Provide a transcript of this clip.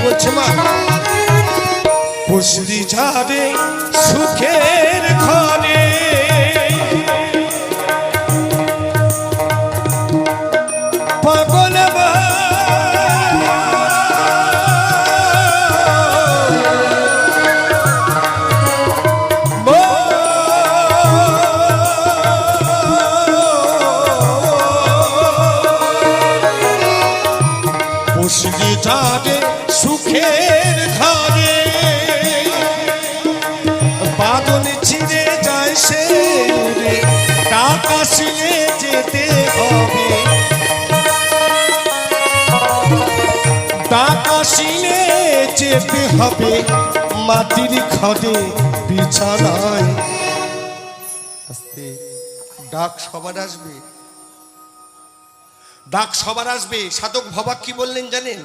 বলছে মা পুষলি যাবে সুখের ঘরে পাগল পুষলি যাবে সুখের ঘরে বাদল ছিঁড়ে যায় সে উড়ে টাকা শিলে যেতে হবে টাকা শিলে যেতে হবে মাটির ঘরে বিছানায় আস্তে ডাক সবার আসবে ডাক সবার আসবে সাধক ভবাক কি বললেন জানেন